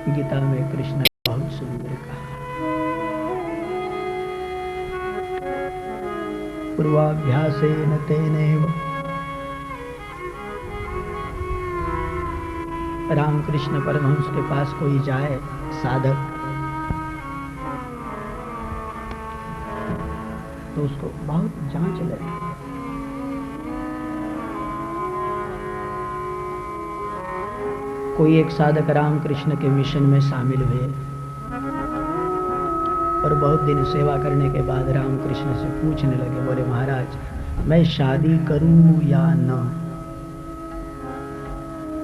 गीता में कृष्ण ने बहुत सुंदर कहा, पूर्वाभ्यासेन तेनैव। रामकृष्ण परमहंस के पास कोई जाए साधक तो उसको बहुत जांच ले। कोई एक साधक रामकृष्ण के मिशन में शामिल हुए और बहुत दिन सेवा करने के बाद रामकृष्ण से पूछने लगे, बोले महाराज मैं शादी करूं या न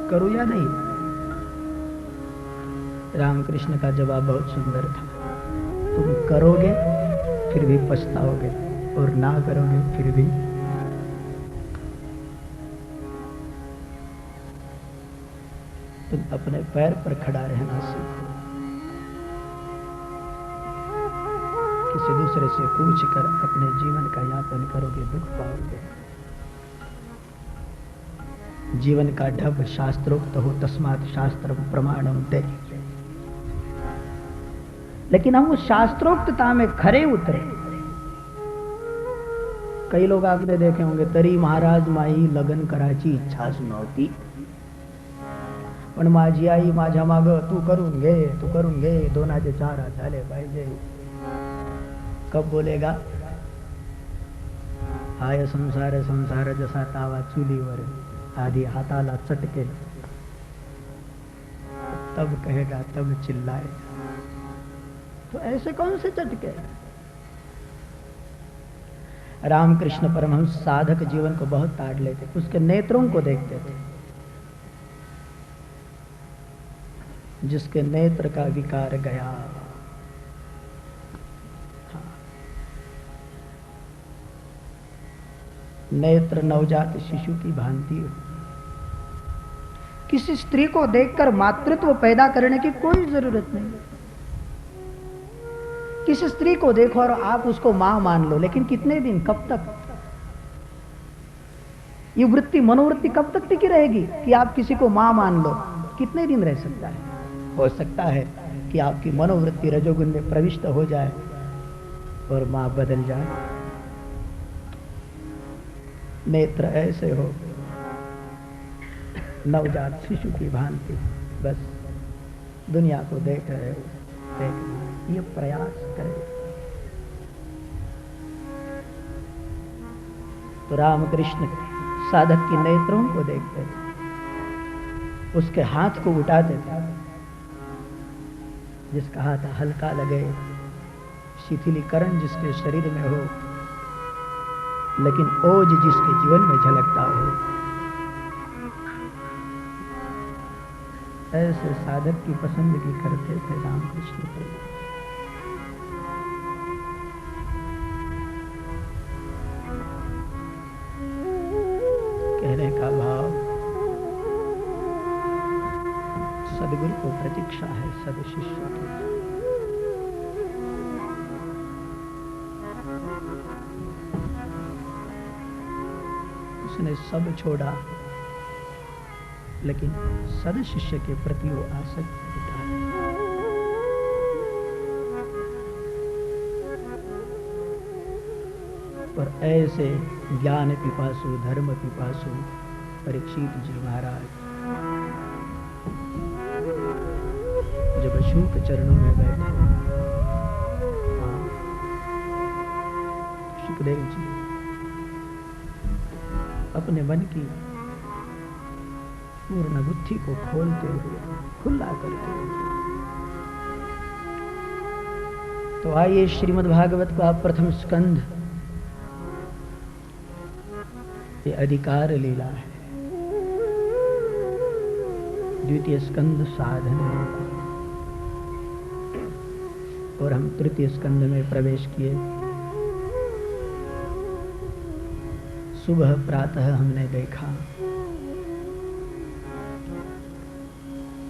करूं या नहीं। रामकृष्ण का जवाब बहुत सुंदर था, तुम करोगे फिर भी पछताओगे और ना करोगे फिर भी। तुम अपने पैर पर खड़ा रहना सीखो, किसी दूसरे से पूछकर अपने जीवन का यापन करोगे दुख पाओगे। जीवन का ढब शास्त्रोक्त हो, तस्मात् शास्त्र प्रमाणम ते। लेकिन हम उस शास्त्रोक्तता में खरे उतरे। कई लोग आपने देखे होंगे, तरी महाराज माई लगन कराची इच्छा सुनवती, पण माझी आई माझ्या माग तू करून घे, दोनाचे चार हात झाले पाहिजे। कब बोलेगा? हाय संसार संसार जसा तावा चुलीवर आधी हाताला चटके, तब कहेगा, तब चिल्लाएगा। तो ऐसे कौन से चटके? रामकृष्ण परमहंस साधक जीवन को बहुत ताड़ लेते, उसके नेत्रों को देखते थे। जिसके नेत्र का विकार गया, हाँ। नेत्र नवजात शिशु की भांति हो। किसी स्त्री को देखकर मातृत्व पैदा करने की कोई जरूरत नहीं। किसी स्त्री को देखो और आप उसको मां मान लो, लेकिन कितने दिन, कब तक? ये वृत्ति, मनोवृत्ति कब तक टिकी रहेगी कि आप किसी को मां मान लो? कितने दिन रह सकता है? हो सकता है कि आपकी मनोवृत्ति रजोगुण में प्रविष्ट हो जाए और मां बदल जाए। नेत्र ऐसे हो, नवजात शिशु की भांति, बस दुनिया को देख रहे हो, देखना, ये प्रयास करें। तो रामकृष्ण साधक की नेत्रों को देखते थे, उसके हाथ को उठाते थे। जिसका हाथ हल्का लगे, शिथिलीकरण जिसके शरीर में हो, लेकिन ओज जिसके जीवन में झलकता हो, ऐसे साधक की पसंदगी करते थे रामकृष्ण को। कहने का भाव, सदगुरु को प्रतीक्षा है सद शिष्य की। उसने सब छोड़ा, लेकिन सद शिष्य के प्रति वो आसक्त होता है। और ऐसे ज्ञान पिपासु, धर्म पिपासु परीक्षित जी महाराज जब अशोक चरणों में बैठे, सुखदेव जी अपने मन की पूर्ण बुद्धि को खोलते हुए, खुला करते हुए, तो आइए श्रीमद् भागवत का प्रथम स्कंध, ये अधिकार लीला है। द्वितीय स्कंद साधन लीला, और हम तृतीय स्कंद में प्रवेश किए। सुबह प्रातः हमने देखा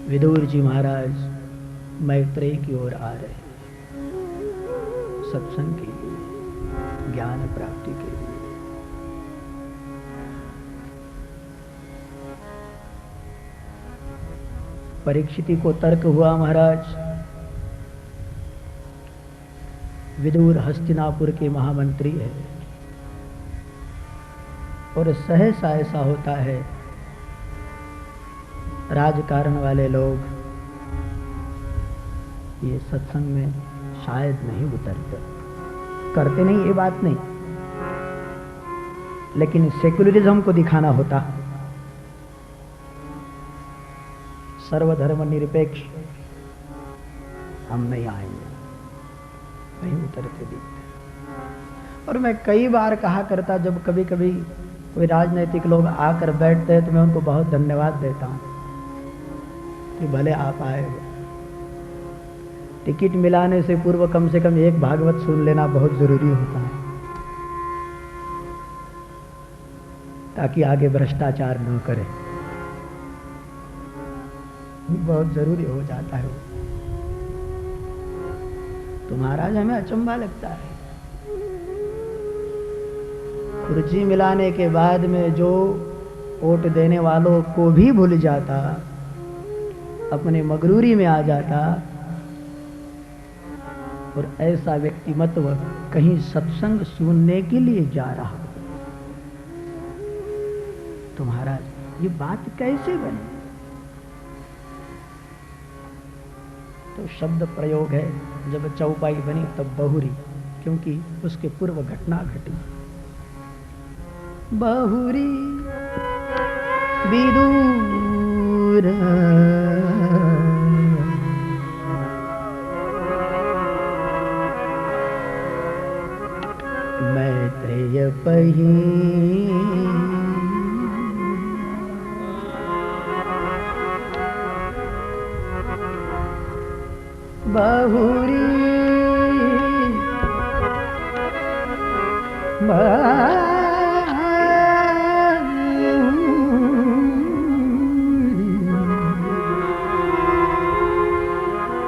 विदुर जी महाराज मैत्रेय की ओर आ रहे, सत्संग के लिए, ज्ञान प्राप्ति के लिए। परीक्षित को तर्क हुआ, महाराज विदुर हस्तिनापुर के महामंत्री है और सहसा ऐसा होता है राजकारण वाले लोग ये सत्संग में शायद नहीं उतरते, करते नहीं ये बात नहीं, लेकिन सेकुलरिज्म को दिखाना होता, सर्वधर्म निरपेक्ष हम नहीं आएंगे, नहीं उतरते दिखते। और मैं कई बार कहा करता, जब कभी कभी कोई राजनीतिक लोग आकर बैठते हैं तो मैं उनको बहुत धन्यवाद देता हूं कि भले आप आए हो। टिकट मिलाने से पूर्व कम से कम एक भागवत सुन लेना बहुत जरूरी होता है, ताकि आगे भ्रष्टाचार न करे, बहुत जरूरी हो जाता है। तो महाराज हमें अचंभा लगता है, कुर्सी मिलाने के बाद में जो वोट देने वालों को भी भूल जाता, अपने मगरूरी में आ जाता, और ऐसा व्यक्तिमत्व कहीं सत्संग सुनने के लिए जा रहा, तो महाराज ये बात कैसे बने? तो शब्द प्रयोग है, जब चौपाई बनी तब बहुरी, क्योंकि उसके पूर्व घटना घटी। बहुरी विदुर मैत्रेय पही, बहुरी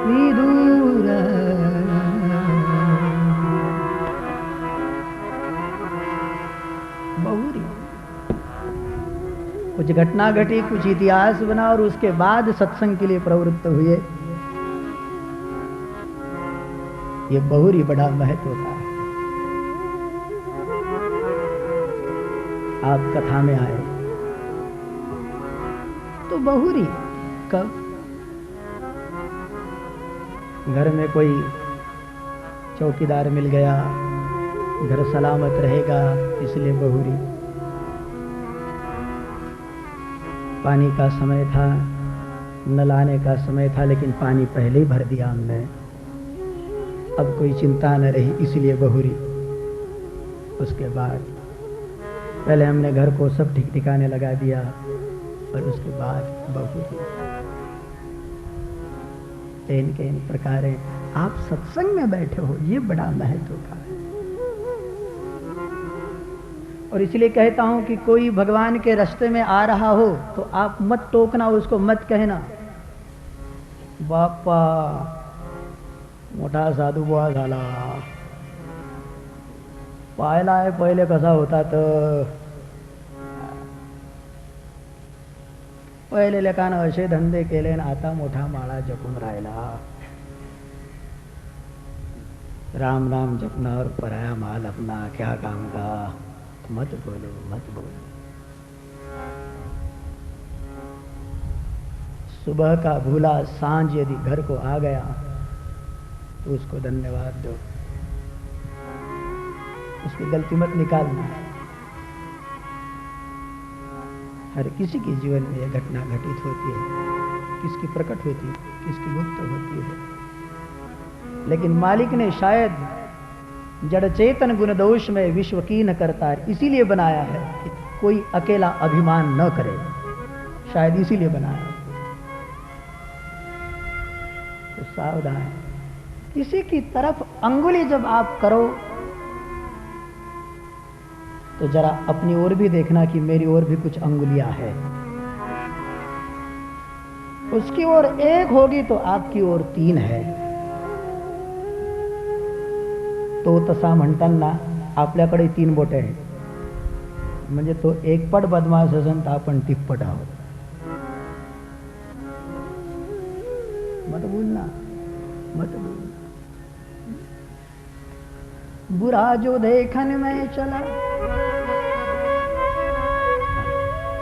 विदुर बहुरी। कुछ घटना घटी, कुछ इतिहास बना और उसके बाद सत्संग के लिए प्रवृत्त हुए। ये बहुरी बड़ा महत्व होता है। आप कथा में आए तो बहुरी कब? घर में कोई चौकीदार मिल गया, घर सलामत रहेगा, इसलिए बहुरी। पानी का समय था, नल आने का समय था, लेकिन पानी पहले ही भर दिया हमने, अब कोई चिंता न रही, इसलिए बहुरी। उसके बाद पहले हमने घर को सब ठीक ठिकाने लगा दिया और उसके बाद बहुरी। इन प्रकार आप सत्संग में बैठे हो, ये बड़ा महत्व का है। और इसलिए कहता हूं कि कोई भगवान के रास्ते में आ रहा हो तो आप मत टोकना, उसको मत कहना बापा मोठा साधू बुवा झाला, पाहिला आहे पहिले कसा होता, तर पहिले लेकानं असे धंदे केले आणि आता मोठा माळा जपून राहिला। राम नाम जपना और पराया माल अपना क्या काम का, मत बोलो मत बोलो। सुबह का भूला सांझ यदि घर को आ गया तो उसको धन्यवाद दो, उसकी गलती मत निकालना। हर किसी के जीवन में यह घटना घटित होती है, किसकी प्रकट होती है, किसकी गुप्त होती है। लेकिन मालिक ने शायद जड़ चेतन गुण दोष में विश्व की न करता, इसीलिए बनाया है कि कोई अकेला अभिमान न करे, शायद इसीलिए बनाया। तो सावधान, किसी की तरफ अंगुली जब आप करो तो जरा अपनी ओर भी देखना कि मेरी ओर भी कुछ अंगुलियां हैं। उसकी ओर एक होगी तो आपकी ओर तीन है। तो तसा म्हणताना आपल्याकडे तीन बोटे आहेत, म्हणजे तो एकपट बदमाश असेल तर आपण तिप्पट आहोत। मत भूलना, मत भूलना। बुरा जो देखन में चला,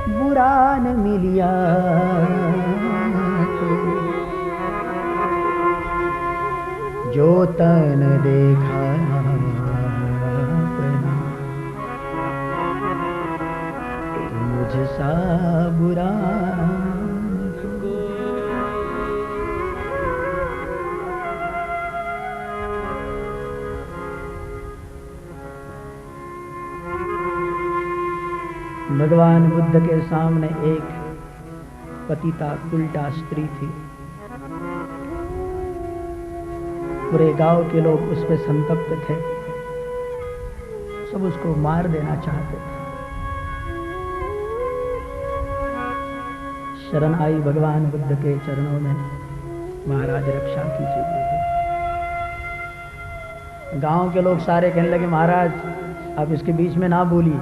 बुरा न मिलिया तो, जो तन देखा अपना, मुझसा बुरा भगवान बुद्ध के सामने एक पतिता उल्टा स्त्री थी। पूरे गांव के लोग उस पर संतप्त थे, सब उसको मार देना चाहते थे। शरण आई भगवान बुद्ध के चरणों में, महाराज रक्षा कीजिए। गांव के लोग सारे कहने लगे, महाराज आप इसके बीच में ना बोलिए,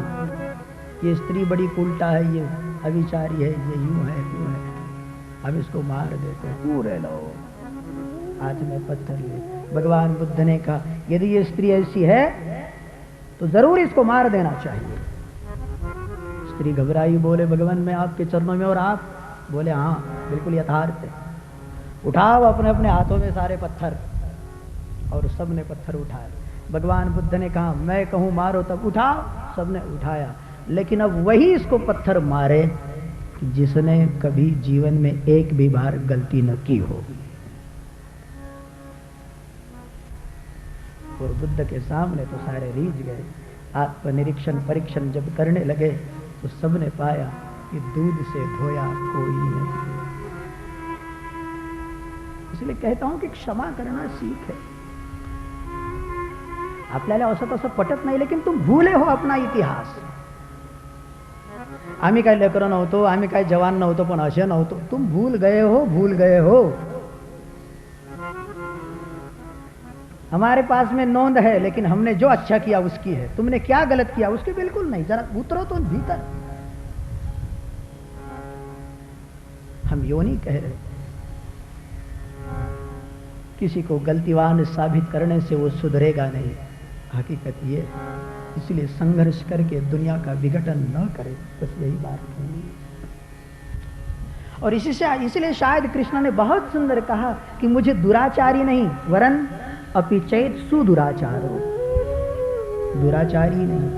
ये स्त्री बड़ी उल्टा है, ये अविचारी है, ये यूं है क्यों है, हम इसको मार देते। पूरे लोग हाथ में पत्थर लिए। भगवान बुद्ध ने कहा, यदि ये स्त्री ऐसी है तो जरूर इसको मार देना चाहिए। स्त्री घबराई, बोले भगवान मैं आपके चरणों में, और आप? बोले हाँ बिल्कुल यथार्थ है। उठाओ अपने अपने हाथों में सारे पत्थर, और सबने पत्थर उठाए। भगवान बुद्ध ने कहा, मैं कहूं मारो तब उठाओ, सबने उठाया। लेकिन अब वही इसको पत्थर मारे जिसने कभी जीवन में एक भी बार गलती न की हो। और बुद्ध के सामने तो सारे रीझ गए। आत्मनिरीक्षण परीक्षण जब करने लगे तो सबने पाया कि दूध से धोया कोई नहीं। इसलिए कहता हूं कि क्षमा करना सीख है। आपल्याला असं तसं पटत नाही, लेकिन तुम भूले हो अपना इतिहास। आम्ही काय लेकरं नव्हतो, आम्ही काय जवान नव्हतो, पण असे नव्हतो। तुम भूल गए हो, भूल गए हो। हमारे पास में नोंद है, लेकिन हमने जो अच्छा किया उसकी है। तुमने क्या गलत किया उसकी बिल्कुल नहीं। जरा उतरो तो भीतर। हम यो नहीं कह रहे किसी को गलतीवान साबित करने से वो सुधरेगा नहीं। हकीकत ये, इसलिए संघर्ष करके दुनिया का विघटन न करे, बस यही बात है। और इसलिए शायद कृष्ण ने बहुत सुंदर कहा कि मुझे दुराचारी नहीं वरन अपिचैत सुदुराचारो। दुराचारी नहीं,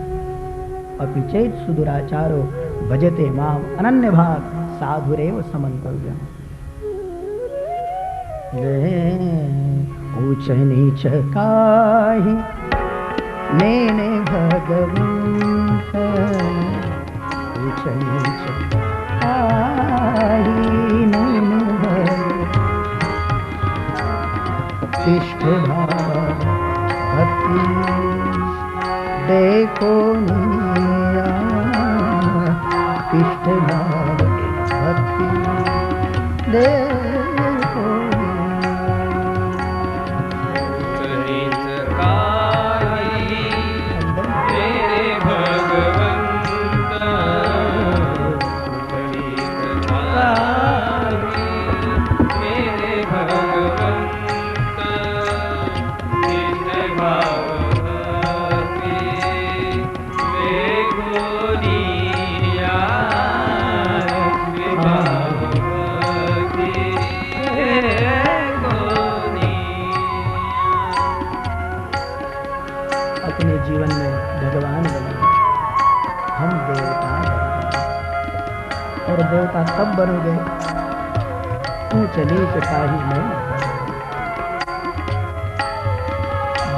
अपिचैत सुदुराचारो भजते माम अनन्य भाग साधुरेव समन्तव्यम्। ऊंच नीच काहि नेने भगवंत, ऊंच नीच काहि नेने भगवंत। तिष्ठ भाव भक्ति देखो निया, तिष्ठ भाव भक्ति देखो। अपने जीवन में भगवान बने, हम देवता बने। और देवता तब बनोगे ऊंच नीच काहि नहीं।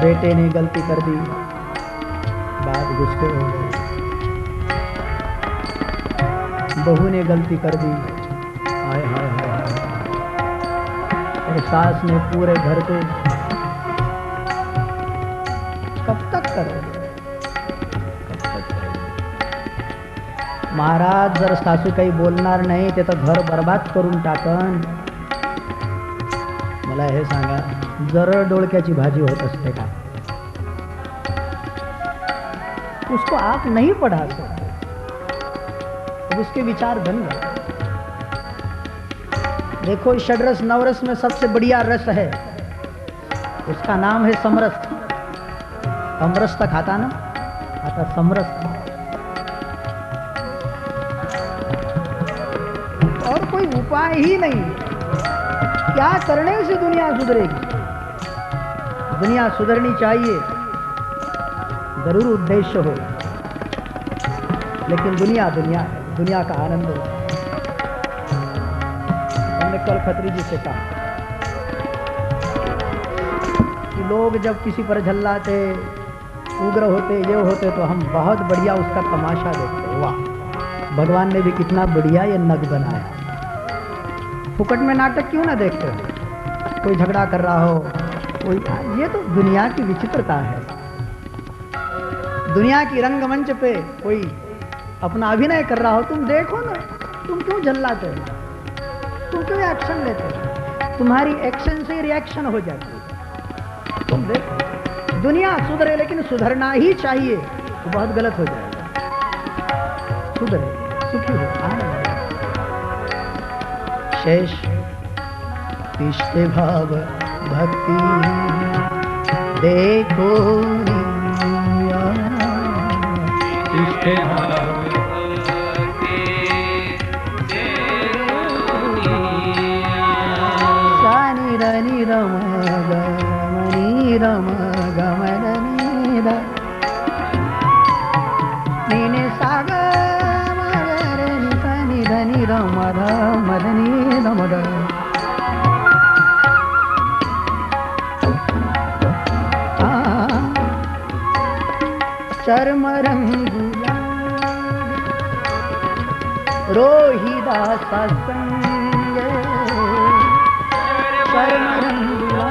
बेटे ने गलती कर दी, बाप गुस्से हो गए। बहू ने गलती कर दी, हाय हाय हाय हाय। और सास ने पूरे घर को, कब तक करोगे? महाराज जर सासू काही बोलणार नाही ते तर घर बर्बाद करून टाकन। मला हे सांगा, जर डोळक्याची भाजी होत असते का? उसको आप नहीं पढ़ा सकते, अब उसके विचार बन गए। देखो इस षड्रस नवरस में सबसे बढ़िया रस है, उसका नाम है समरस। अमरस तक खाता ना, आता समरस। और कोई उपाय ही नहीं, क्या करने से दुनिया सुधरेगी? दुनिया सुधरनी चाहिए, जरूर उद्देश्य हो, लेकिन दुनिया दुनिया है, दुनिया का आनंद हो। हमने कल खत्री जी से कहा कि लोग जब किसी पर झल्लाते, उग्र होते, ये होते, तो हम बहुत बढ़िया उसका तमाशा देखते। वाह, भगवान ने भी कितना बढ़िया ये नग बनाया। फुकट में नाटक क्यों ना देखते हो? कोई झगड़ा कर रहा हो, कोई, ये तो दुनिया की विचित्रता है। दुनिया की रंगमंच पे कोई अपना अभिनय कर रहा हो, तुम देखो ना, तुम क्यों झल्लाते हो? तुम क्यों एक्शन लेते हो? तुम्हारी एक्शन से रिएक्शन हो जाती है। तुम देखो, दुनिया सुधरे, लेकिन सुधरना ही चाहिए, तो बहुत गलत हो जाएगा। सुधरे, सुखी हो, आनंद। शेष इष्टे भाव भक्ति देखो इष्टे भाव सानी रनी रम गमनी रम गमनी द नीने साग मगरनी सनी धनी रम मदनी रमद। चर्म रंगुला रोहिदास संग, चर्म रंगुला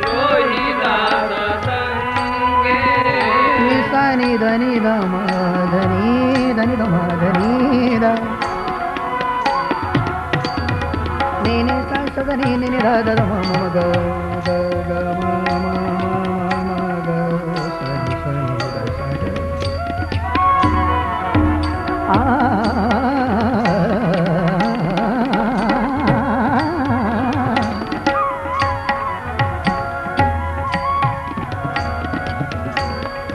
रोहिदास संग, निशानी धनी धम धनी धनी धम धनी द नीने सा सदनी नीने ध ध म म ग ग ग म म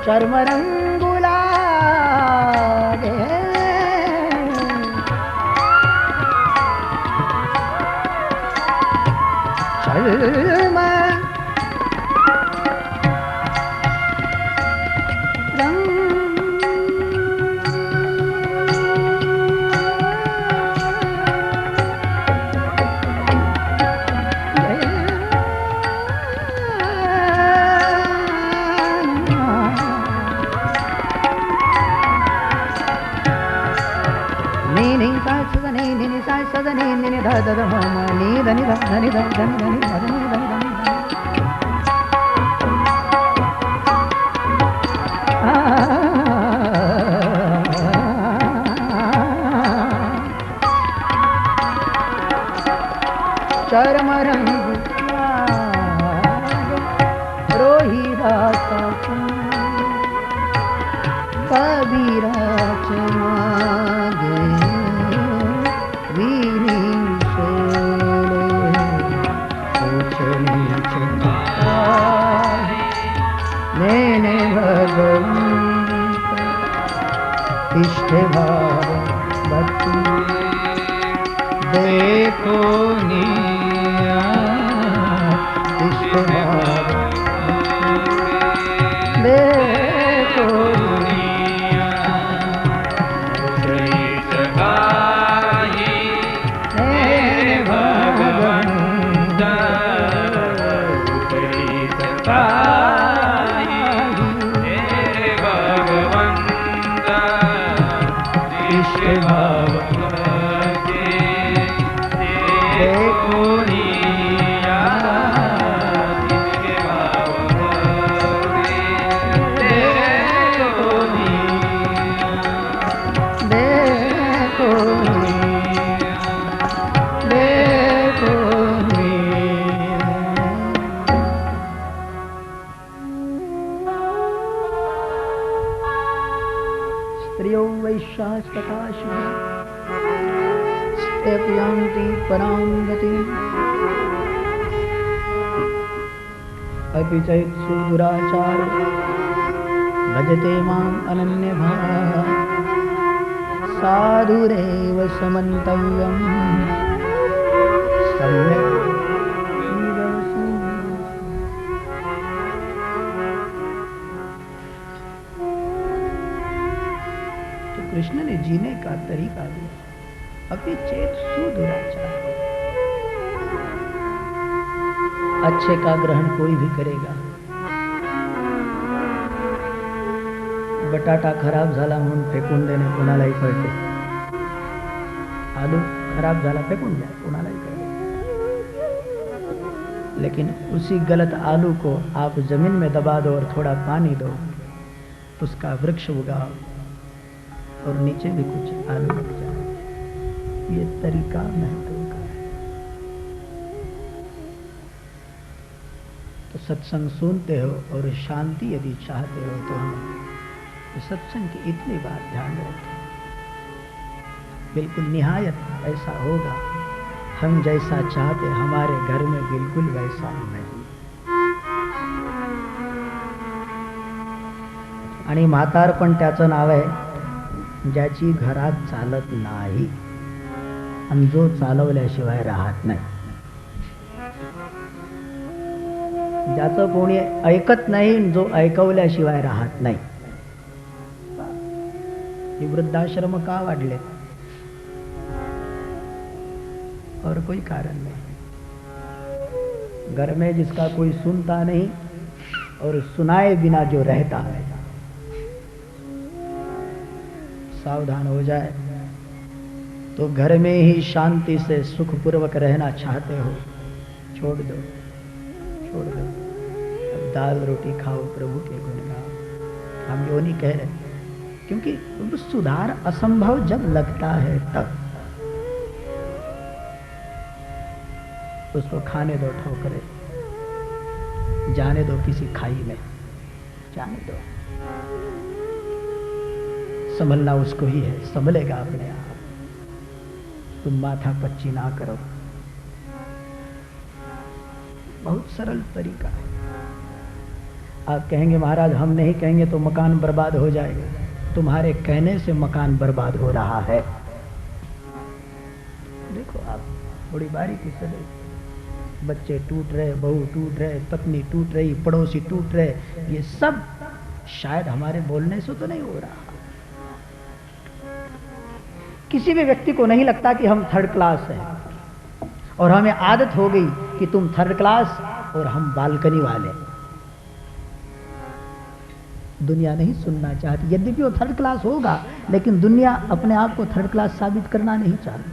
चर्म रंगुला चर्म चर्म रंग रोहिदास कबीरा चमागे वीरी मैंने भगवंत इष्ट भाव भक्ति देखो निया इष्ट भाव देखो निया मेरे भगवंत इष्ट भाव एपयांति परां गतिम् अपि चैत्सु दुराचारो भजते माम् अनन्यभाक् साधुरेव समन्तव्यम् सम्यक्। तो कृष्ण ने जीने का तरीका दिया। अपि चेत सुदुराचार, अच्छे का ग्रहण कोई भी करेगा। बटाटा खराब झाला म्हणून फेकून देणे कोणालाही कळते, आलू खराब झाला फेकून द्या कोणालाही कळते। लेकिन उसी गलत आलू को आप जमीन में दबा दो और थोड़ा पानी दो, उसका वृक्ष उगाओ और नीचे भी कुछ आलू लग जाए। ये तरीका महत्व का है। तो सत्संग सुनते हो और शांति यदि चाहते हो तो हम सत्संग की इतनी बात ध्यान रखें, बिल्कुल निहायत ऐसा होगा। हम जैसा चाहते हमारे घर में बिल्कुल वैसा नहीं। आणि म्हातारपण त्याचं नाव आहे ज्याची घरात चालत नाही आणि जो चालवल्याशिवाय राहत नाही, ज्याचं कोणी ऐकत नाही जो ऐकवल्याशिवाय राहत नाही। हे वृद्धाश्रम का वाढले? और कोई कारण नहीं। घर में जिसका कोई सुनता नहीं और सुनाए बिना जो रहता है, सावधान हो जाए। तो घर में ही शांति से सुखपूर्वक रहना चाहते हो, छोड़ दो, छोड़ दो। अब दाल रोटी खाओ, प्रभु के गुण गाओ। हम यो नहीं कह रहे, क्योंकि सुधार असंभव जब लगता है तब उसको खाने दो ठोकरे, जाने दो किसी खाई में, जाने दो। संभलना उसको ही है, संभलेगा अपने आप। तुम माथा पच्ची ना करो। बहुत सरल तरीका है। आप कहेंगे महाराज हम नहीं कहेंगे तो मकान बर्बाद हो जाएगा। तुम्हारे कहने से मकान बर्बाद हो रहा है। देखो आप बड़ी बारीकी से देखो, बच्चे टूट रहे, बहू टूट रहे, पत्नी टूट रही, पड़ोसी टूट रहे, ये सब शायद हमारे बोलने से तो नहीं हो रहा। किसी भी व्यक्ति को नहीं लगता कि हम थर्ड क्लास हैं, और हमें आदत हो गई कि तुम थर्ड क्लास और हम बालकनी वाले। दुनिया नहीं सुनना चाहती, यद्यपि वो थर्ड क्लास होगा, लेकिन दुनिया अपने आप को थर्ड क्लास साबित करना नहीं चाहती।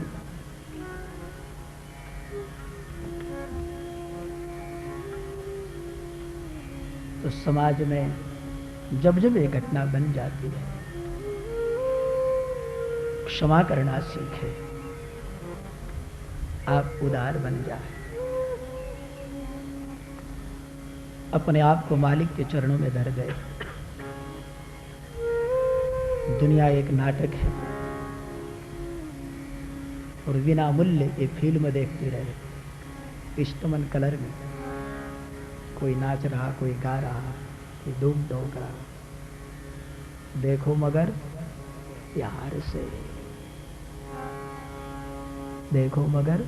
तो समाज में जब जब ये घटना बन जाती है, क्षमा करना सीखे, आप उदार बन जाए, अपने आप को मालिक के चरणों में धर गए। दुनिया एक नाटक है और बिना मूल्य ये फिल्म देखती रहे, इष्टमन कलर में। कोई नाच रहा, कोई गा रहा, कोई धूम धोक रहा। देखो मगर प्यार से, देखो मगर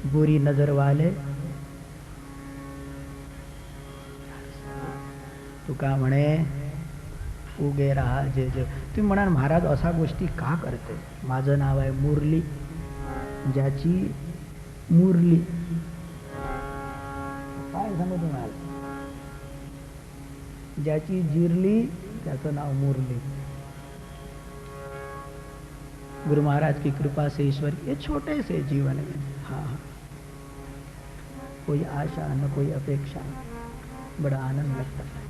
बुरी नजर वाले तुका म्हणे उगे राहा जे जे। तुम्ही म्हणाल महाराज अशा गोष्टी का करते? माझं नाव आहे मुरली, ज्याची मुरली काय सांगू तुम्हाला, ज्याची जिरली त्याचं नाव मुरली। गुरु महाराज की कृपा से, ईश्वर के छोटे से जीवन में, हाँ कोई आशा न कोई अपेक्षा, बड़ा आनंद लगता है।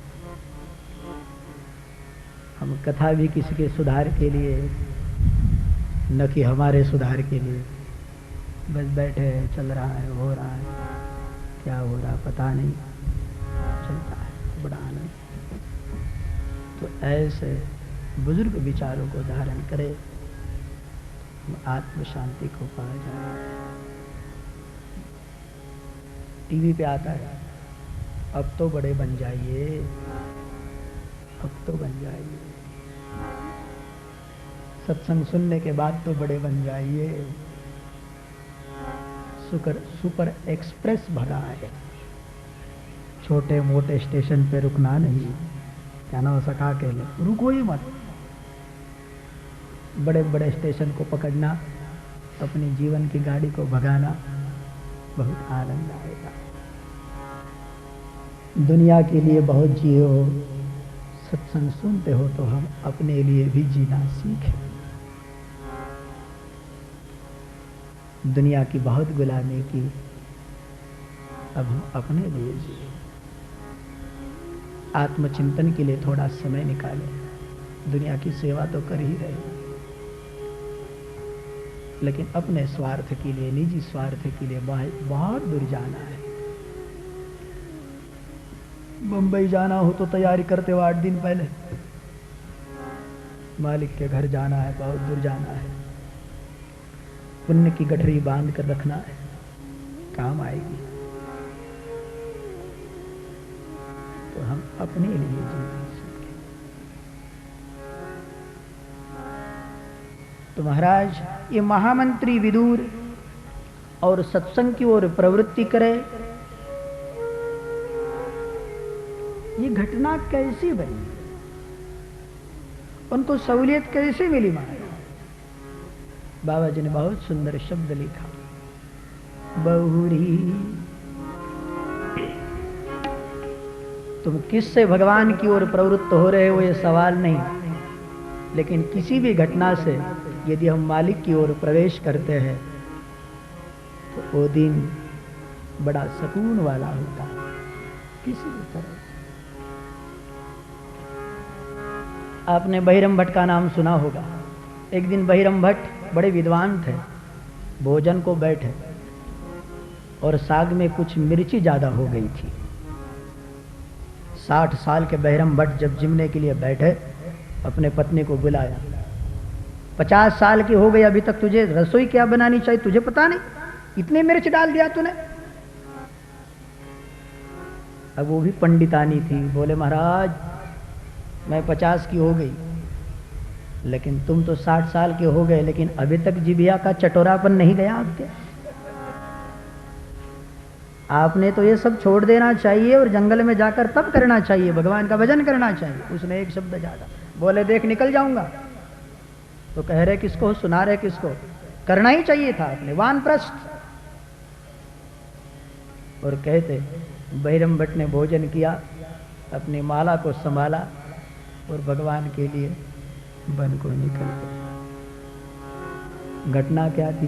हम कथा भी किसी के सुधार के लिए, न कि हमारे सुधार के लिए, बस बैठे हैं, चल रहा है, हो रहा है, क्या हो रहा पता नहीं, चलता है, बड़ा आनंद। तो ऐसे बुजुर्ग विचारों को धारण करे, आत्म शांति को पा जाए। टीवी पे आता है, अब तो बड़े बन जाइए, अब तो बन जाइए, सत्संग सुनने के बाद तो बड़े बन जाइए। सुपर एक्सप्रेस भगा है, छोटे मोटे स्टेशन पे रुकना नहीं, क्या ना हो सका के लिए रुको ही मत, बड़े बड़े स्टेशन को पकड़ना, अपनी जीवन की गाड़ी को भगाना, बहुत आनंद आएगा। दुनिया के लिए बहुत जिए हो, सत्संग सुनते हो तो हम अपने लिए भी जीना सीखें। दुनिया की बहुत गुलामी की, अब हम अपने लिए जिए। आत्मचिंतन के लिए थोड़ा समय निकालें। दुनिया की सेवा तो कर ही रहे, लेकिन अपने स्वार्थ के लिए, निजी स्वार्थ के लिए बहुत दूर जाना है। मुंबई जाना हो तो तैयारी करते हो 8 दिन पहले, मालिक के घर जाना है, बहुत दूर जाना है, पुण्य की गठरी बांध कर रखना है, काम आएगी। तो हम अपने लिए जीवन सीखें। तो महाराज, ये महामंत्री विदुर और सत्संग की ओर प्रवृत्ति करे, ये घटना कैसी बनी, उनको सहूलियत कैसे मिली? महाराज बाबा जी ने बहुत सुंदर शब्द लिखा, बहुरी। तुम किससे भगवान की ओर प्रवृत्त हो रहे हो ये सवाल नहीं, लेकिन किसी भी घटना से यदि हम मालिक की ओर प्रवेश करते हैं तो वो दिन बड़ा सुकून वाला होता है। किसी भी तरह आपने बहिरम भट्ट का नाम सुना होगा। एक दिन बहिरम भट्ट बड़े विद्वान थे, भोजन को बैठे और साग में कुछ मिर्ची ज्यादा हो गई थी। 60 साल के बहिरम भट्ट जब जिमने के लिए बैठे, अपने पत्नी को बुलाया, 50 साल की हो गई, अभी तक तुझे रसोई क्या बनानी चाहिए तुझे पता नहीं, इतने मिर्च डाल दिया तूने। अब वो भी पंडितानी थी, बोले महाराज मैं 50 की हो गई, लेकिन तुम तो 60 साल के हो गए, लेकिन अभी तक जिभिया का चटोरापन नहीं गया आपके। आपने तो ये सब छोड़ देना चाहिए और जंगल में जाकर तब करना चाहिए, भगवान का भजन करना चाहिए। उसने एक शब्द ज्यादा बोले, देख निकल जाऊंगा। तो कह रहे किसको, सुना रहे किसको? करना ही चाहिए था आपने, वानप्रस्थ। और कहते बहिरम भट्ट ने भोजन किया, अपनी माला को संभाला और भगवान के लिए वन को निकल गए। घटना क्या थी?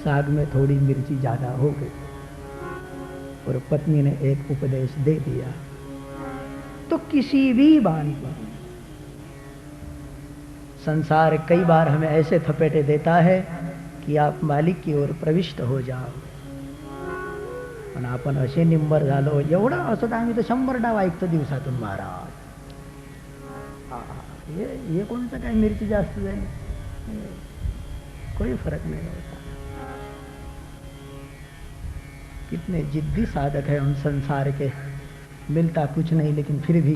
साग में थोड़ी मिर्ची ज्यादा हो गई और पत्नी ने एक उपदेश दे दिया। तो किसी भी बाणी पर संसार कई बार हमें ऐसे थपेटे देता है कि आप मालिक की ओर प्रविष्ट हो जाओ, पण आपण असे निंबर झालो, एवढं असं आम्ही तर 100 डाव ऐकतो दिवसातून महाराज। ये कोणतं काय मिरची जास्त झाली, कोई फर्क नहीं होता। कितने जिद्दी साधक है हम संसार के, मिलता कुछ नहीं लेकिन फिर भी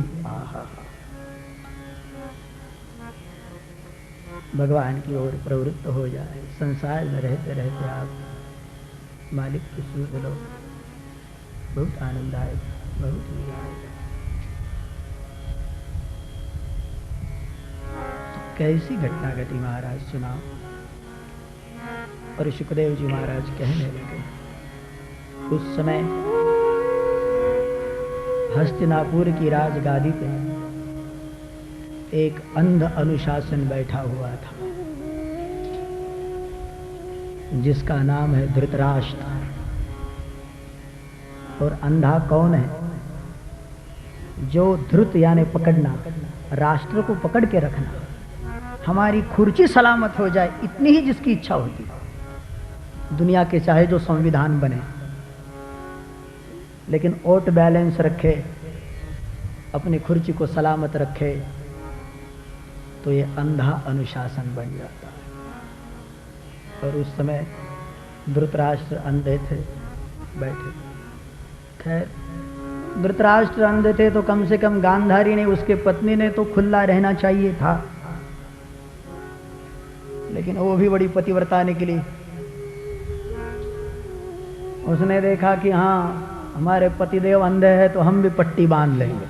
भगवान की ओर प्रवृत्त हो जाए। संसार में रहते रहते आप मालिक की सूझ लो, बहुत आनंद आएगा, बहुत मजा आएगा। कैसी घटना घटी महाराज सुनाओ। और सुखदेव जी महाराज कहने लगे, उस समय हस्तिनापुर की राजगादी पे एक अंध अनुशासन बैठा हुआ था, जिसका नाम है धृतराष्ट्र। और अंधा कौन है? जो धृत यानी पकड़ना, राष्ट्र को पकड़ के रखना, हमारी खुर्ची सलामत हो जाए, इतनी ही जिसकी इच्छा होती। दुनिया के चाहे जो संविधान बने, लेकिन वोट बैलेंस रखे, अपनी खुर्ची को सलामत रखे, तो ये अंधा अनुशासन बन जाता है। और उस समय धृतराष्ट्र अंधे थे, बैठे। खैर, धृतराष्ट्र अंधे थे तो कम से कम गांधारी ने, उसके पत्नी ने तो खुला रहना चाहिए था, लेकिन वो भी बड़ी पतिव्रता निकली। उसने देखा कि हाँ, हमारे पतिदेव अंधे हैं तो हम भी पट्टी बांध लेंगे।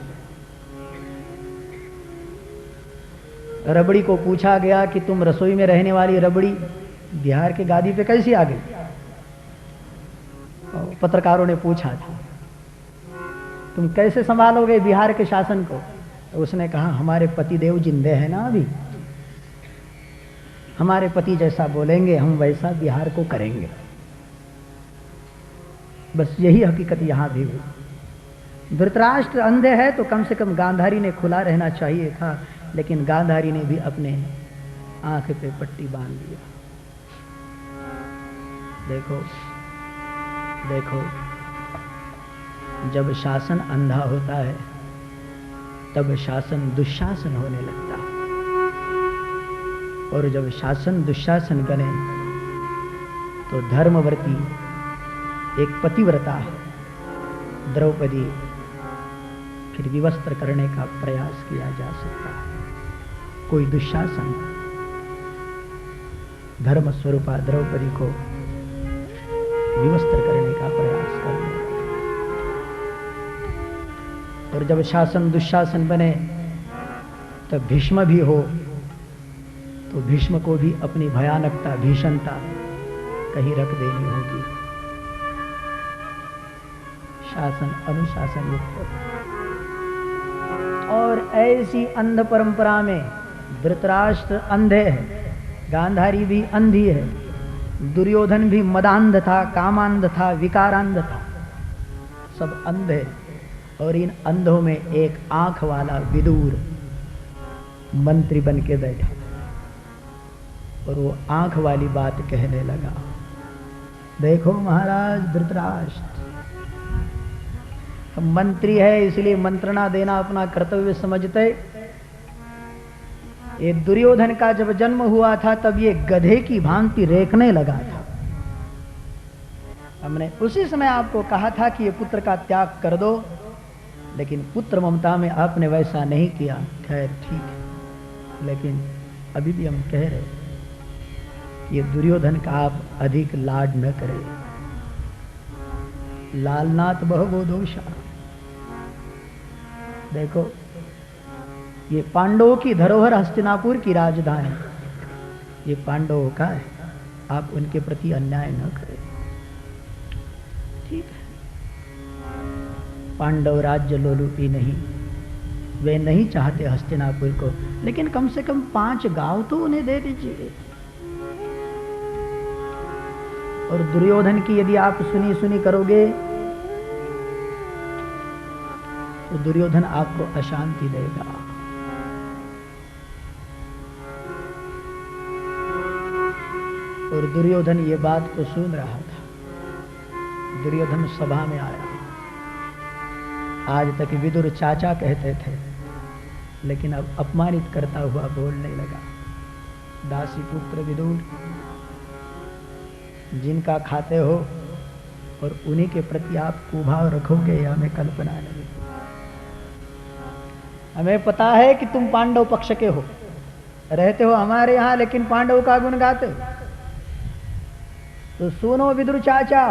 रबड़ी को पूछा गया कि तुम रसोई में रहने वाली रबड़ी बिहार के गादी पे कैसी आ गई? पत्रकारों ने पूछा था, तुम कैसे संभालोगे बिहार के शासन को? तो उसने कहा, हमारे पतिदेव जिंदे हैं ना अभी, हमारे पति जैसा बोलेंगे हम वैसा बिहार को करेंगे। बस यही हकीकत यहां भी हुई। धृतराष्ट्र अंधे है तो कम से कम गांधारी ने खुला रहना चाहिए था, लेकिन गांधारी ने भी अपने आंख पे पट्टी बांध दिया। देखो देखो, जब शासन अंधा होता है तब शासन दुशासन होने लगता है, और जब शासन दुशासन बने तो धर्मवर्ती एक पतिव्रता द्रौपदी फिर विवस्त्र करने का प्रयास किया जा सकता है। कोई दुशासन धर्म स्वरूपा द्रौपदी को विवस्त्र करने का प्रयास करने, और जब शासन दुशासन बने तब भीष्म भी हो तो भीष्म को भी अपनी भयानकता, भीषणता कहीं रख देनी होगी। शासन अनुशासन युक्त, और ऐसी अंध परंपरा में धृतराष्ट्र अंधे है, गांधारी भी अंधी है, दुर्योधन भी मदांध था, कामांध था, विकारांध था, सब अंधे। और इन अंधों में एक आंख वाला विदुर मंत्री बन के बैठा, और वो आंख वाली बात कहने लगा, देखो महाराज धृतराष्ट्र, हम मंत्री है इसलिए मंत्रणा देना अपना कर्तव्य समझते। ये दुर्योधन का जब जन्म हुआ था तब ये गधे की भांति रेखने लगा था। हमने उसी समय आपको कहा था कि ये पुत्र का त्याग कर दो, लेकिन पुत्र ममता में आपने वैसा नहीं किया। खैर ठीक है, लेकिन अभी भी हम कह रहे ये दुर्योधन का आप अधिक लाड न करें। लालनाथ बहु दोषा। देखो, ये पांडवों की धरोहर हस्तिनापुर की राजधानी, ये पांडवों का है, आप उनके प्रति अन्याय न करें। ठीक है, पांडव राज्य लोलुपी नहीं, वे नहीं चाहते हस्तिनापुर को, लेकिन कम से कम 5 गांव तो उन्हें दे दीजिए। और दुर्योधन की यदि आप सुनी सुनी करोगे तो दुर्योधन आपको अशांति देगा। और दुर्योधन ये बात को सुन रहा था। दुर्योधन सभा में आया। आज तक विदुर चाचा कहते थे, लेकिन अब अपमानित करता हुआ बोलने लगा। दासी पुत्र विदुर, जिनका खाते हो और उन्हीं के प्रति आप कुभाव रखोगे, यह हमें कल्पना नहीं। हमें पता है कि तुम पांडव पक्ष के हो, रहते हो हमारे यहां, लेकिन पांडव का गुण गाते हो। तो सुनो विदुर चाचा,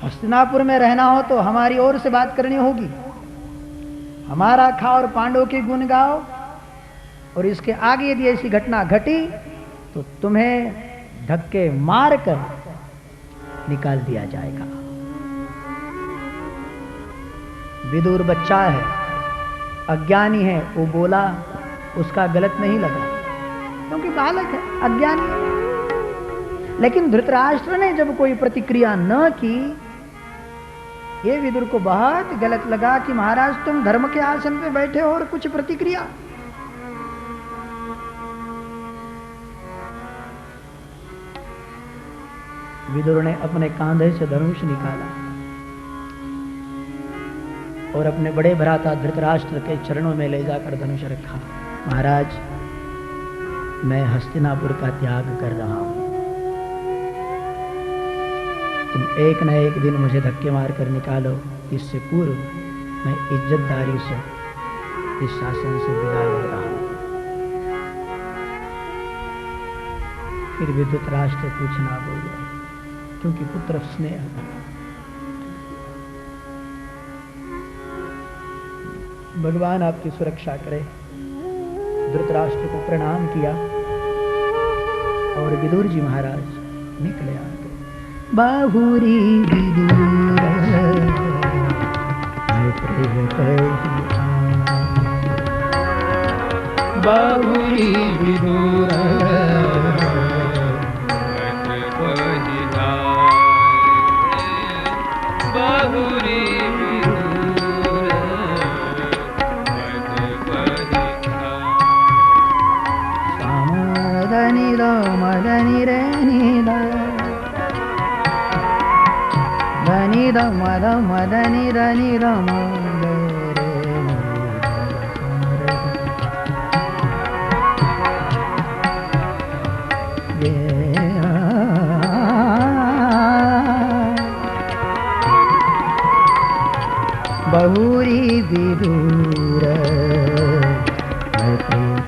हस्तिनापुर में रहना हो तो हमारी ओर से बात करनी होगी। हमारा खाओ और पांडव के गुण गाओ, और इसके आगे यदि ऐसी घटना घटी तो तुम्हें धक्के मार कर निकाल दिया जाएगा। विदुर बच्चा है, अज्ञानी है, वो बोला, उसका गलत नहीं लगा, क्योंकि बालक है, अज्ञानी है। लेकिन धृतराष्ट्र ने जब कोई प्रतिक्रिया न की, ये विदुर को बहुत गलत लगा कि महाराज तुम धर्म के आसन पे बैठे हो और कुछ प्रतिक्रिया। विदुर ने अपने कांधे से धनुष निकाला और अपने बड़े भ्राता धृतराष्ट्र के चरणों में ले जाकर धनुष रखा। महाराज, मैं हस्तिनापुर का त्याग कर रहा हूं। तुम एक न एक दिन मुझे धक्के मार कर निकालो, इससे पूर्व मैं इज्जतदारी से इस शासन से विदा ले रहा हूं। फिर भी धृतराष्ट्र कुछ ना बोले, क्योंकि पुत्र स्नेह था। भगवान आपकी सुरक्षा करे। धृतराष्ट्र को प्रणाम किया और विदुर जी महाराज निकले आगे। बाहुरी विदुर बाहुरी विदुर बाहुरी मदनि रे निद धनि द मद मदनि धनि द मद रे बहुरी विदुर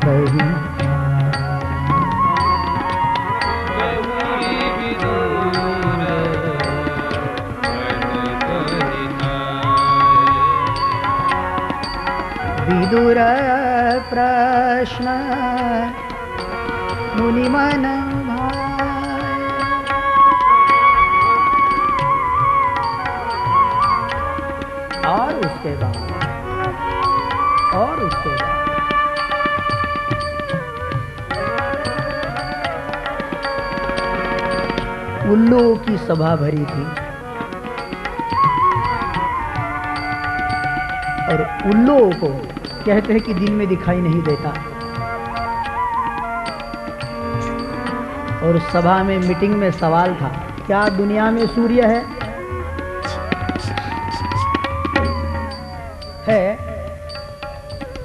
कही विदुर प्रश्न मुनि मन भाए। और उसके बाद उल्लू की सभा भरी थी और उल्लुओं को कहते हैं कि दिन में दिखाई नहीं देता। और सभा में मीटिंग में सवाल था, क्या दुनिया में सूर्य है?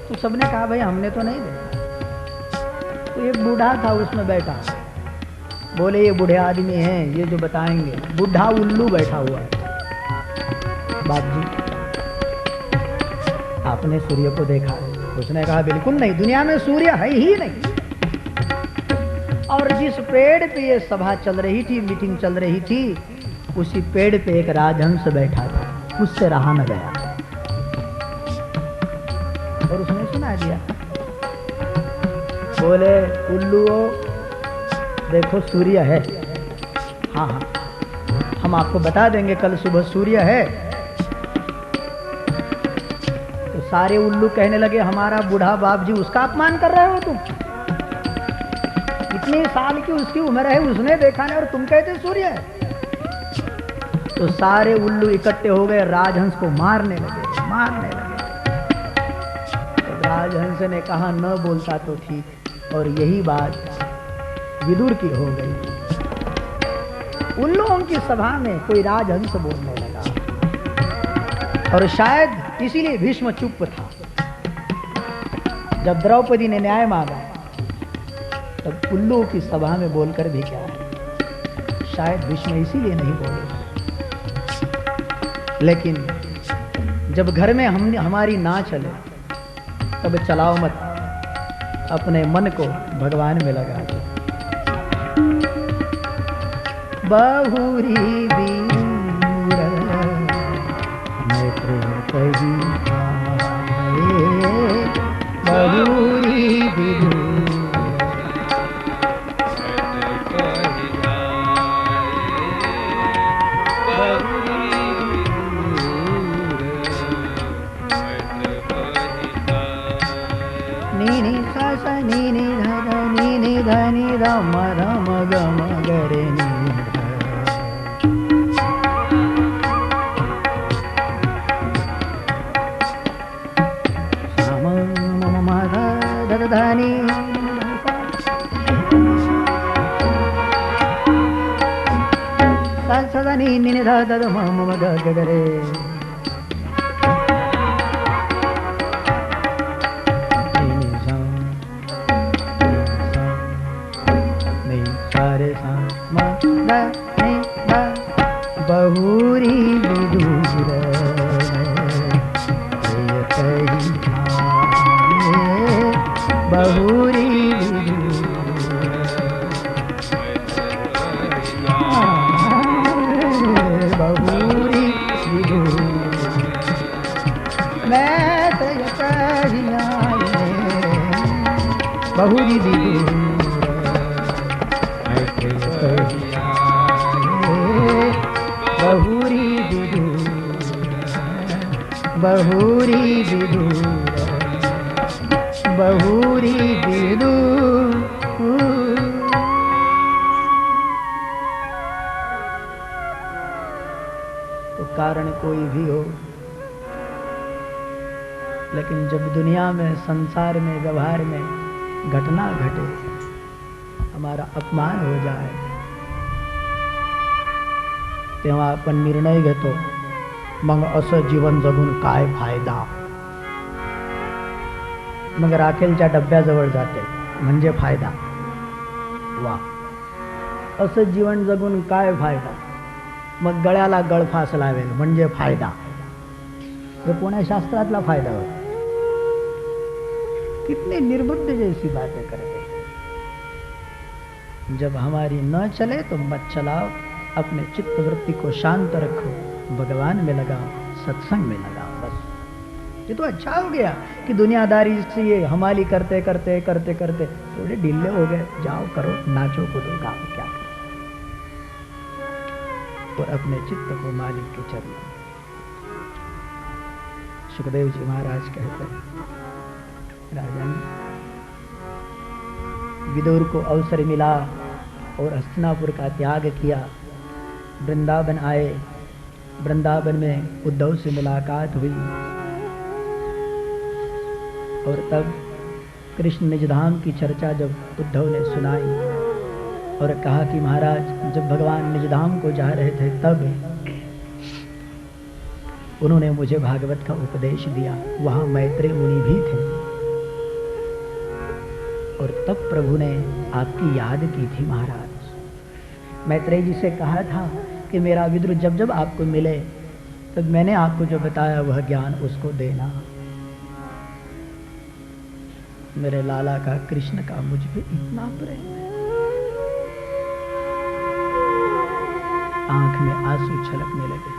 तो सबने कहा भाई हमने तो नहीं देखा। तो एक बूढ़ा था उसमें बैठा, बोले ये बूढ़े आदमी हैं, ये जो बताएंगे। बूढ़ा उल्लू बैठा हुआ है। बाप जी आपने सूर्य को देखा? उसने कहा बिल्कुल नहीं, दुनिया में सूर्य है ही नहीं। और जिस पेड़ पे ये सभा चल रही थी, मीटिंग चल रही थी, उसी पेड़ पे एक राजहंस बैठा था, उससे रहा न गया और उसने सुना दिया। बोले उल्लुओं देखो सूर्य है। हाँ हाँ हम आपको बता देंगे, कल सुबह सूर्य है। सारे उल्लू कहने लगे हमारा बूढ़ा बाप जी, उसका अपमान कर रहे हो तुम? इतने साल की उसकी उम्र है, उसने देखा नहीं और तुम कहते सूर्य है। तो सारे उल्लू इकट्ठे हो गए, राजहंस को मारने लगे। तो राजहंस ने कहा न बोलता तो ठीक। और यही बात विदुर की हो गई। उल्लुओं की सभा में कोई राजहंस बोलने लगा और शायद इसीलिए भीष्म चुप था। जब द्रौपदी ने न्याय मांगा तब उल्लू की सभा में बोलकर भी क्या है, शायद भीष्म इसीलिए नहीं बोले। लेकिन जब घर में हमारी ना चले तब चलाओ मत, अपने मन को भगवान में लगा दो। बहुरी बहुरी नी सा सा नी धनी रम रम गम गरे नी धनी सदा नी नी ध ध म म ग ग रे बहुरी विदुर कही बहुरी बहुरी विदुर मैं तय कहिया बहुरी विदुर बहुरी विदुर बहुरी विदुर बहुरी विदुर। तो कारण कोई भी हो, लेकिन जब दुनिया में, संसार में, व्यवहार में घटना घटे, हमारा अपमान हो जाए, तेव्हा आपण निर्णय घेतो, मग असं जीवन जगून काय फायदा, मग राखेलच्या डब्याजवळ जाते म्हणजे फायदा। वा, असं जीवन जगून काय फायदा, मग गळ्याला गळफास लावेल म्हणजे फायदा। हे कोण्या शास्त्रातला फायदा होता? कितने निर्बुद्ध जैसी बातें करते। जब हमारी न चले तो मत चलाओ, अपने चित्त वृत्ति को शांत रखो, भगवान में लगाओ, सत्संग में लगाओ, बस। ये तो अच्छा हो गया कि दुनियादारी से ये हमाली करते करते करते करते थोड़े ढीले हो गए। जाओ करो, नाचो कूदो, गाओ, क्या करो, और अपने चित्त को मालिक के चरणों में। सुखदेव जी महाराज कहते हैं, राजन विदुर को अवसर मिला और हस्तिनापुर का त्याग किया, वृंदावन आए। वृंदावन में उद्धव से मुलाकात हुई और तब कृष्ण निजधाम की चर्चा जब उद्धव ने सुनाई और कहा कि महाराज जब भगवान निजधाम को जा रहे थे तब उन्होंने मुझे भागवत का उपदेश दिया, वहां मैत्रेय मुनि भी थे और तब प्रभु ने आपकी याद की थी महाराज। मैत्रेय जी से कहा था कि मेरा विदुर जब जब आपको मिले तब मैंने आपको जो बताया वह ज्ञान उसको देना। मेरे लाला का, कृष्ण का मुझ पे इतना प्रेम है। आंख में आंसू छलकने लगे,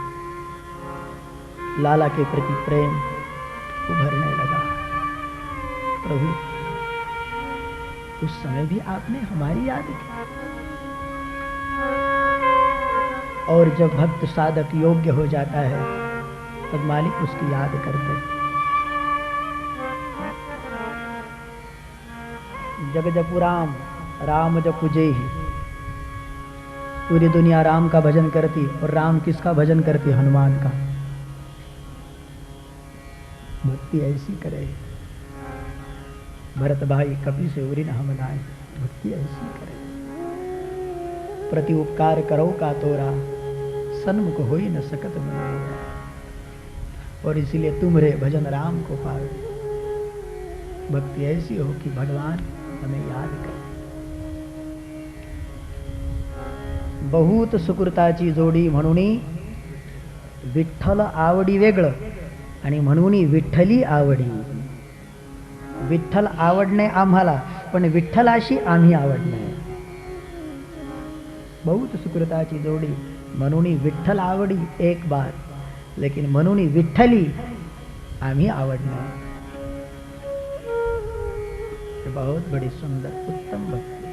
लाला के प्रति प्रेम उभरने लगा। प्रभु उस समय भी आपने हमारी याद की, और जब भक्त साधक योग्य हो जाता है तब मालिक उसकी याद करते। जग जपु राम, राम जपु जेहि। पूरी दुनिया राम का भजन करती, और राम किसका भजन करती? हनुमान का। भक्ति ऐसी करे, भरत भाई कपि से उरी न हम नाय, भक्ति ऐसी करे। प्रति उपकार करो का तोरा, सन्मुख होई न सकत मन। और इसीलिए तुम रे भजन राम को पावे। भक्ति ऐसी हो कि भगवान हमें याद करे। बहुत सुकृताची जोडी म्हणून विठ्ठल आवडी वेगळं आणि म्हणून विठ्ठली आवडी। विठ्ठल आवडणे आम्हाला, पण विठ्ठलाशी आम्ही आवडणे। बहुत सुकृताची जोडी म्हणून विठ्ठल आवडी एक बात, लेकिन म्हणून विठ्ठली आम्ही आवडणे। बहुत बड़ी सुंदर उत्तम भक्ति।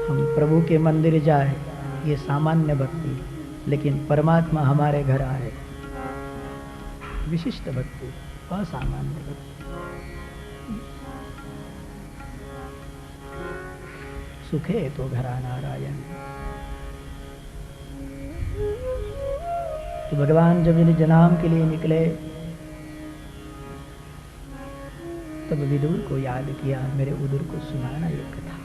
हम प्रभु के मंदिर जाए ये सामान्य भक्ति, लेकिन परमात्मा हमारे घर आए विशिष्ट भक्ति, असामान्य भक्ति। सुखे तो घरा नारायण। तो भगवान जब निज नाम के लिए निकले तब विदुर को याद किया, मेरे उदुर को सुनाना ये कथा।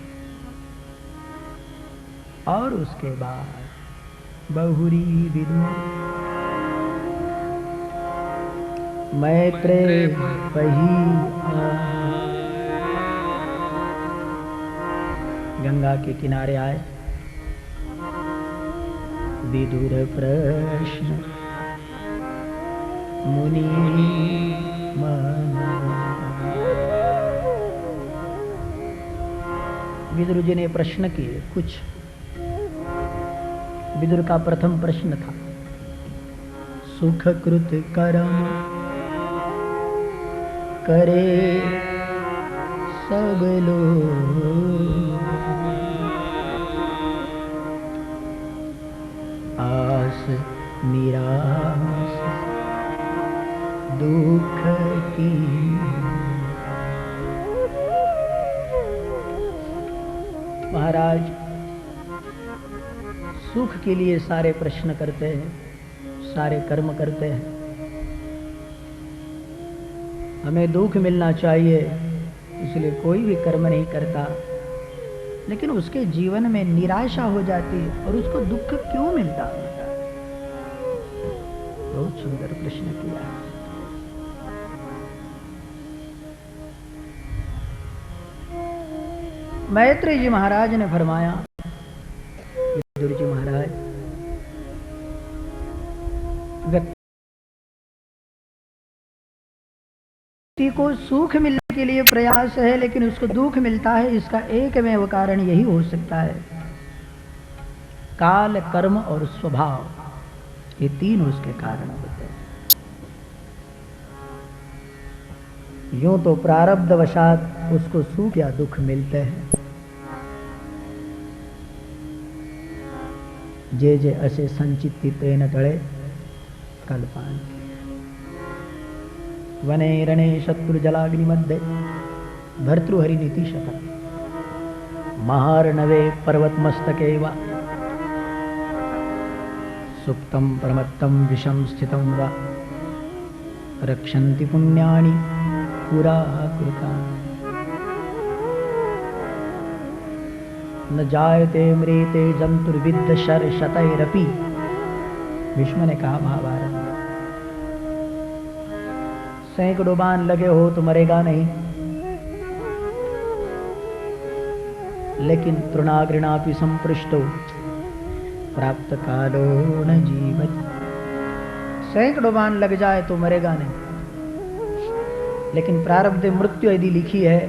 और उसके बाद बहुरी विदुर मैत्रेय कही। गंगा के किनारे आए, विदुर प्रश्न मुनि मन। विदुर जी ने प्रश्न किए कुछ। विदुर का प्रथम प्रश्न था, सुख कृत कर्म करे सब लोग, आस निराश दुख की। महाराज, सुख के लिए सारे प्रश्न करते हैं, सारे कर्म करते हैं। हमें दुख मिलना चाहिए इसलिए कोई भी कर्म नहीं करता, लेकिन उसके जीवन में निराशा हो जाती है और उसको दुख क्यों मिलता है? बहुत सुंदर प्रश्न किया। मैत्रेय जी महाराज ने फरमाया, विदुर जी महाराज, व्यक्ति को सुख मिलने के लिए प्रयास है लेकिन उसको दुख मिलता है, इसका एकमेव कारण यही हो सकता है, काल, कर्म और स्वभाव, ये तीन उसके कारण होते हैं। यूं तो प्रारब्धवशात उसको सुख या दुख मिलते हैं। जे जे असे संचित तेन तळे कल्पान। वने रणे शत्रु जलाग्नि मध्ये भर्तृहरि नीति शतम्। महार्णवे पर्वत मस्तके वा सुप्तं प्रमत्तं विषं स्थितं वा रक्षन्ति पुण्यानि पुरा कृतानि। न जायते मृते जंतुर्विद्ध शरशतैरपि। भीष्म ने कहा महाभारत में, सैकड़ों बाण लगे हो तो मरेगा नहीं, लेकिन तृणाग्रिणापि संपृष्टो प्राप्त कालो न जीवति। सैकड़ों बाण लग जाए तो मरेगा नहीं, लेकिन प्रारब्ध मृत्यु यदि लिखी है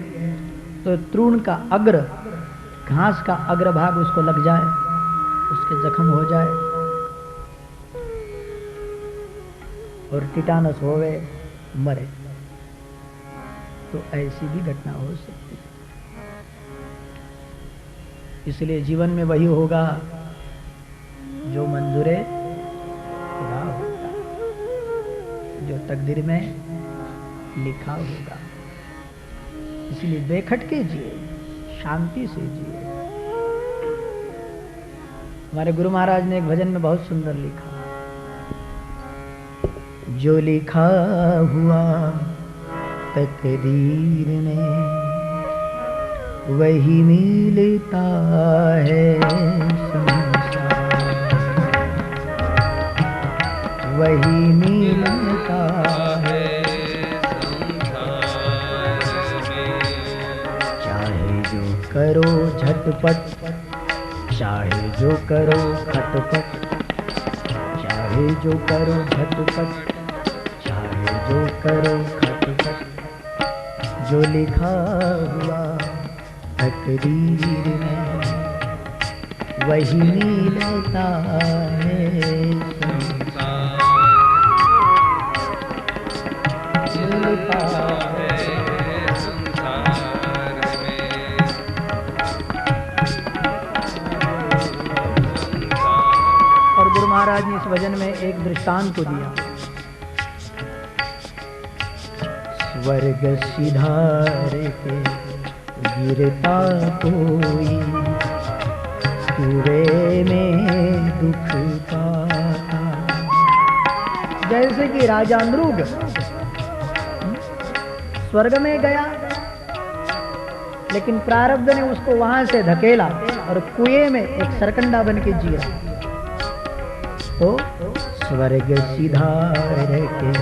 तो तृण का अग्र, घास का अग्रभाग उसको लग जाए, उसके जख्म हो जाए और टिटानस होवे, मरे, तो ऐसी भी घटना हो सकती है। इसलिए जीवन में वही होगा जो मंजूरे खुदा होगा, जो तकदीर में लिखा होगा। इसलिए बेखटके जिए, शांति से जिए। हमारे गुरु महाराज ने एक भजन में बहुत सुंदर लिखा, जो लिखा हुआ तकदीर में वही मिलता है संसार, वही मिलता है करो झटपट, चाहे जो करो खटपट, चाहे जो करो झटपट, चाहे जो करो खटपट, जो लिखा हुआ तकदीर में वही मिलता है मिलता है। महाराज ने इस भजन में एक दृष्टांत को दिया, स्वर्ग सिधार के गिरता कोई कुएं में दुख पाता। जैसे कि राजा नृग स्वर्ग में गया, लेकिन प्रारब्ध ने उसको वहां से धकेला और कुएं में एक सरकंडा बन के जी रहा। तो स्वर्ग सिधार के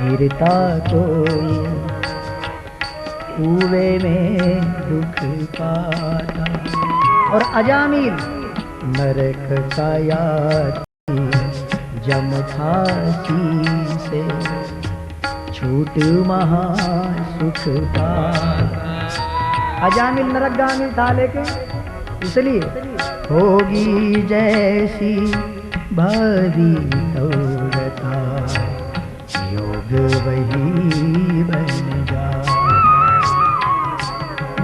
गिरता कोई कुएं में दुख पाता। और अजामिल नरक काया जम फांसी से छूट महा सुख पाया। अजामिल नरकगामी था, लेकिन इसलिए होगी जैसी भारी दौड़ता योग वही बन जा।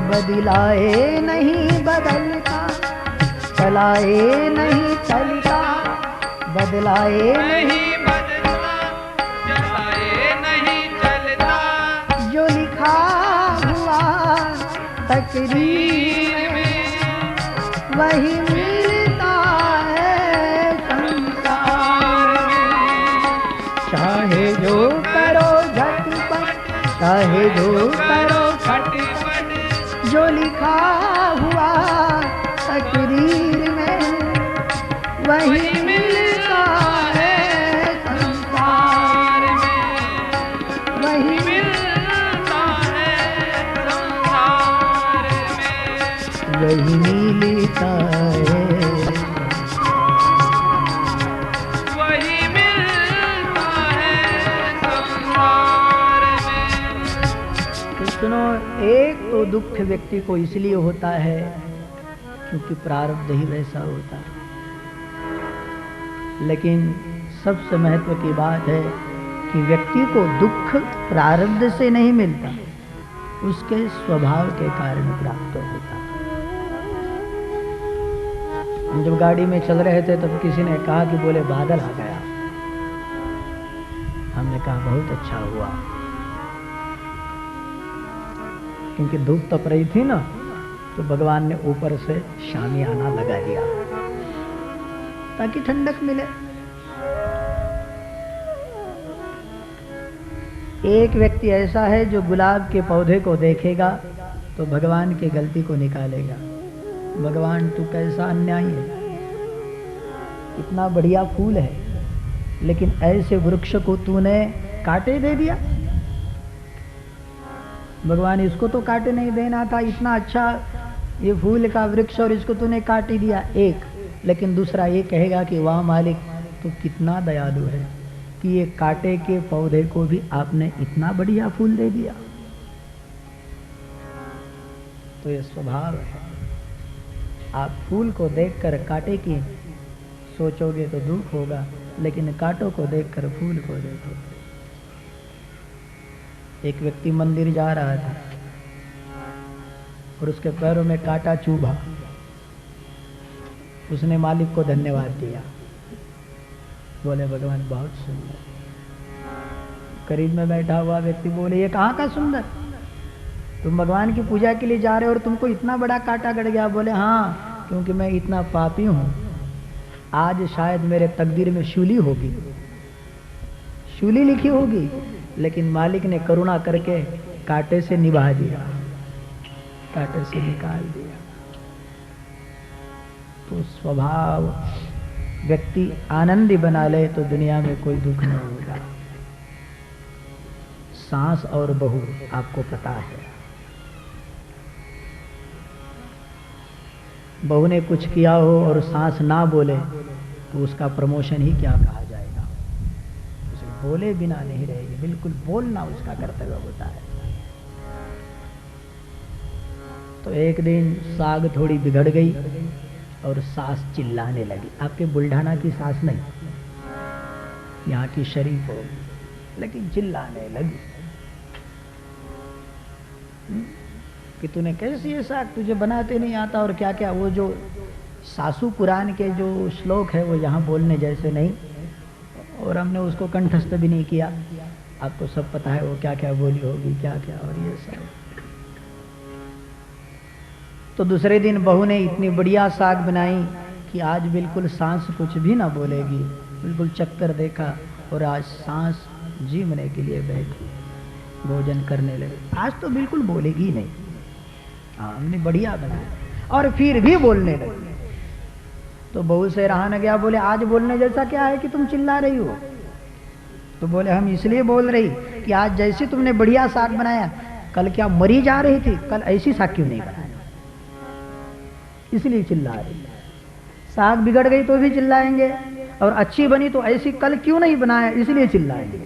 बदलाए नहीं बदलता, चलाए नहीं चलता, बदलाए नहीं बदलता, चलाए नहीं चलता, जो लिखा हुआ तकदीर में वही मिलता है संसार में। चाहे जो करो झटपट, चाहे जो करो फटफट, जो लिखा हुआ तकदीर में वही मिलता है संसार में वही मिलता है संसार में, वही मिलता है। वही मिलता है संसार में। तो सुनो, एक तो दुख व्यक्ति को इसलिए होता है क्योंकि प्रारब्ध ही वैसा होता है। लेकिन सबसे महत्व की बात है कि व्यक्ति को दुख प्रारब्ध से नहीं मिलता, उसके स्वभाव के कारण प्राप्त होता। हम जब गाड़ी में चल रहे थे तब किसी ने कहा कि बोले बादल आ गया। हमने कहा बहुत अच्छा हुआ, क्योंकि धूप तप रही थी ना, तो भगवान ने ऊपर से शामियाना लगा दिया ताकि ठंडक मिले। एक व्यक्ति ऐसा है जो गुलाब के पौधे को देखेगा तो भगवान की गलती को निकालेगा। भगवान तू कैसा अन्यायी है, इतना बढ़िया फूल है लेकिन ऐसे वृक्ष को तूने काटे दे दिया। भगवान इसको तो काटे नहीं देना था, इतना अच्छा ये फूल का वृक्ष और इसको तूने काट ही दिया। एक, लेकिन दूसरा ये कहेगा कि वाह मालिक तू कितना दयालु है कि ये काटे के पौधे को भी आपने इतना बढ़िया फूल दे दिया। तो ये स्वभाव है, आप फूल को देखकर काटे की सोचोगे तो दुख होगा, लेकिन कांटों को देखकर फूल को देखोगे। एक व्यक्ति मंदिर जा रहा था और उसके पैरों में कांटा चुभा। उसने मालिक को धन्यवाद दिया, बोले भगवान बहुत सुंदर। करीब में बैठा हुआ व्यक्ति बोले ये कहाँ का सुंदर, तुम भगवान की पूजा के लिए जा रहे हो और तुमको इतना बड़ा कांटा गड़ गया। बोले हाँ, क्योंकि मैं इतना पापी हूँ, आज शायद मेरे तकदीर में शूली होगी, शूली लिखी होगी, लेकिन मालिक ने करुणा करके कांटे से निभा दिया, कांटे से निकाल दिया। तो स्वभाव व्यक्ति आनंदी बना ले तो दुनिया में कोई दुख नहीं होगा। सास और बहू आपको पता है, बहू ने कुछ किया हो और सास ना बोले तो उसका प्रमोशन ही क्या कहा जाएगा। उसे बोले बिना नहीं रहेगी, बिल्कुल बोलना उसका कर्तव्य होता है। तो एक दिन साग थोड़ी बिगड़ गई और सास चिल्लाने लगी। आपके बुल्ढाना की सास नहीं, यहाँ की शरीफ हो, लेकिन चिल्लाने लगी कि तूने कैसे ये साग, तुझे बनाते नहीं आता और क्या क्या। वो जो सासू पुराण के जो श्लोक है वो यहाँ बोलने जैसे नहीं, और हमने उसको कंठस्थ भी नहीं किया। आपको सब पता है वो क्या क्या बोली होगी, क्या क्या और ये सब। तो दूसरे दिन बहू ने इतनी बढ़िया साग बनाई कि आज बिल्कुल सांस कुछ भी ना बोलेगी, बिल्कुल चक्कर देखा और आज सांस जीवने के लिए बैठी, भोजन करने लगी। आज तो बिल्कुल बोलेगी नहीं, हाँ हमने बढ़िया बनाया, और फिर भी बोलने लगी। तो बहू से रहा न गया, बोले आज बोलने जैसा क्या है कि तुम चिल्ला रही हो। तो बोले हम इसलिए बोल रही कि आज जैसे तुमने बढ़िया साग बनाया, कल क्या मरी जा रही थी, कल ऐसी साग क्यों नहीं बनाया, इसलिए चिल्ला रही। साग बिगड़ गई तो भी चिल्लाएंगे, और अच्छी बनी तो ऐसी कल क्यों नहीं बनाया इसलिए चिल्लाएंगे।